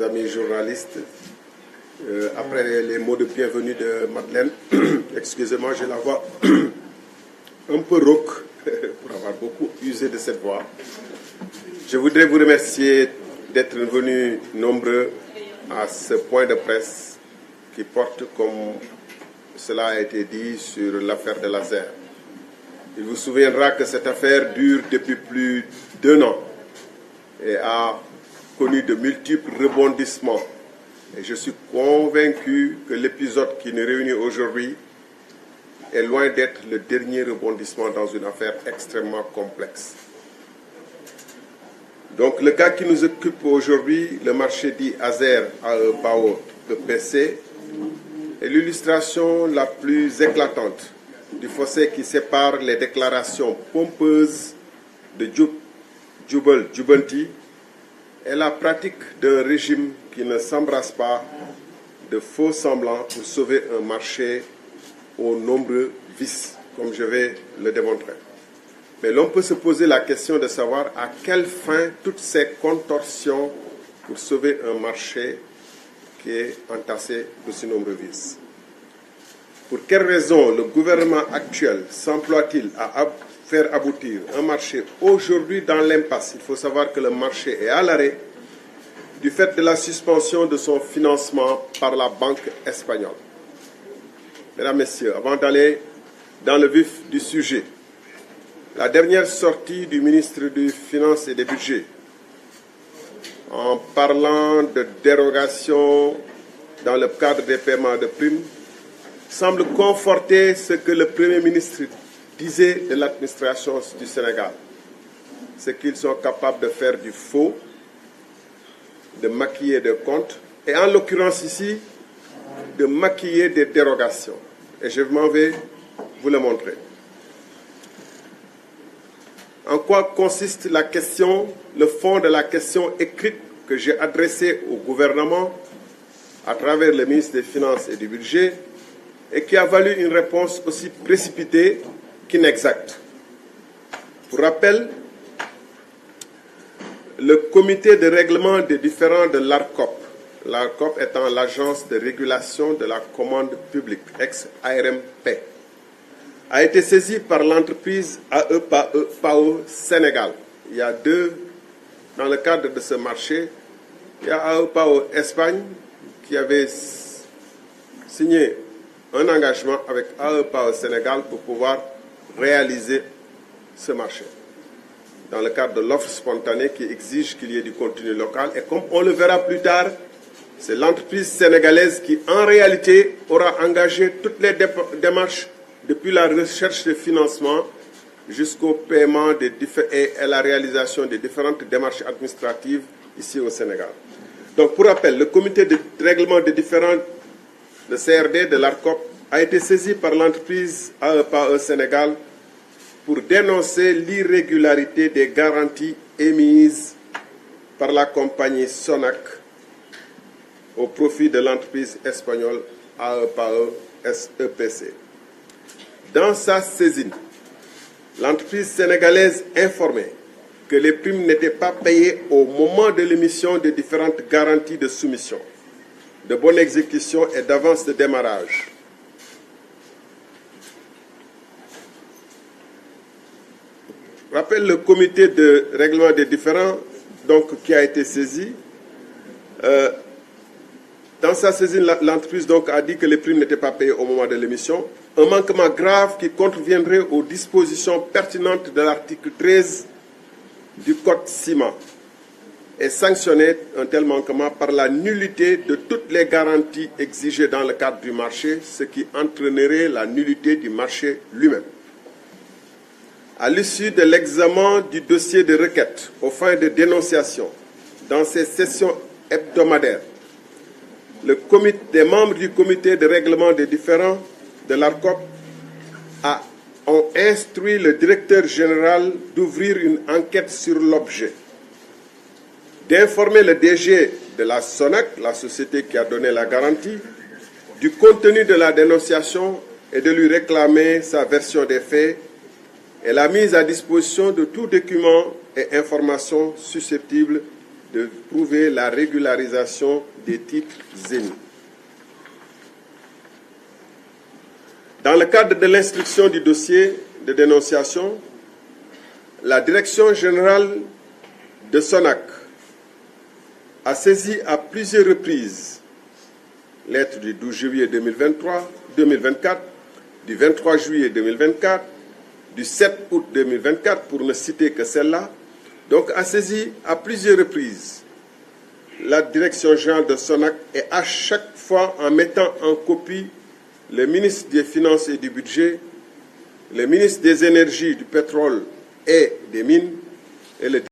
amis journalistes, après les mots de bienvenue de Madeleine, excusez-moi, j'ai la voix un peu rauque pour avoir beaucoup usé de cette voix. Je voudrais vous remercier d'être venus nombreux à ce point de presse qui porte, comme cela a été dit, sur l'affaire de l'Azer. Il vous souviendra que cette affaire dure depuis plus d'1 an et a connu de multiples rebondissements. Et je suis convaincu que l'épisode qui nous réunit aujourd'hui est loin d'être le dernier rebondissement dans une affaire extrêmement complexe. Donc le cas qui nous occupe aujourd'hui, le marché dit Azer AEPAO EPC, est l'illustration la plus éclatante du fossé qui sépare les déclarations pompeuses de Jubal Jubanti et la pratique d'un régime qui ne s'embrasse pas de faux semblants pour sauver un marché aux nombreux vices, comme je vais le démontrer. Mais l'on peut se poser la question de savoir à quelle fin toutes ces contorsions pour sauver un marché qui est entassé de si nombreux vices. Pour quelles raisons le gouvernement actuel s'emploie-t-il à faire aboutir un marché aujourd'hui dans l'impasse? Il faut savoir que le marché est à l'arrêt du fait de la suspension de son financement par la banque espagnole. Mesdames, Messieurs, avant d'aller dans le vif du sujet, la dernière sortie du ministre des Finances et des Budgets, en parlant de dérogation dans le cadre des paiements de primes, semble conforter ce que le Premier ministre disait de l'administration du Sénégal. C'est qu'ils sont capables de faire du faux, de maquiller des comptes, et en l'occurrence ici, de maquiller des dérogations. Et je m'en vais vous le montrer. En quoi consiste la question, le fond de la question écrite que j'ai adressée au gouvernement à travers le ministre des Finances et du Budget et qui a valu une réponse aussi précipitée qu'inexacte. Pour rappel, le comité de règlement des différends de l'ARCOP, l'ARCOP étant l'agence de régulation de la commande publique, ex-ARMP, a été saisi par l'entreprise AEPAO Sénégal. Il y a dans le cadre de ce marché, il y a AEPAO Espagne qui avait signé un engagement avec AEPAO Sénégal pour pouvoir réaliser ce marché, dans le cadre de l'offre spontanée qui exige qu'il y ait du contenu local. Et comme on le verra plus tard, c'est l'entreprise sénégalaise qui, en réalité, aura engagé toutes les démarches depuis la recherche de financement jusqu'au paiement et à la réalisation des différentes démarches administratives ici au Sénégal. Donc, pour rappel, le comité de règlement des différends, le CRD de l'ARCOP, a été saisi par l'entreprise AEPAO Sénégal pour dénoncer l'irrégularité des garanties émises par la compagnie Sonac au profit de l'entreprise espagnole AEPAO EPC. Dans sa saisine, l'entreprise sénégalaise informait que les primes n'étaient pas payées au moment de l'émission des différentes garanties de soumission, de bonne exécution et d'avance de démarrage. Rappelle le comité de règlement des différends donc, qui a été saisi. Dans sa saisine, l'entreprise donc a dit que les primes n'étaient pas payées au moment de l'émission. Un manquement grave qui contreviendrait aux dispositions pertinentes de l'article 13 du Code ciment et sanctionner un tel manquement par la nullité de toutes les garanties exigées dans le cadre du marché, ce qui entraînerait la nullité du marché lui-même. À l'issue de l'examen du dossier de requête aux fins de dénonciation, dans ces sessions hebdomadaires, des membres du comité de règlement des différends de l'ARCOP ont instruit le directeur général d'ouvrir une enquête sur l'objet, d'informer le DG de la Sonac, la société qui a donné la garantie, du contenu de la dénonciation et de lui réclamer sa version des faits et la mise à disposition de tout document et information susceptible de prouver la régularisation des titres émis. Dans le cadre de l'instruction du dossier de dénonciation, la Direction générale de SONAC a saisi à plusieurs reprises, lettre du 12 juillet 2024, du 23 juillet 2024, du 7 août 2024, pour ne citer que celle-là, donc a saisi à plusieurs reprises la Direction générale de SONAC et à chaque fois en mettant en copie le ministre des Finances et du Budget, le ministre des Énergies, du Pétrole et des Mines et le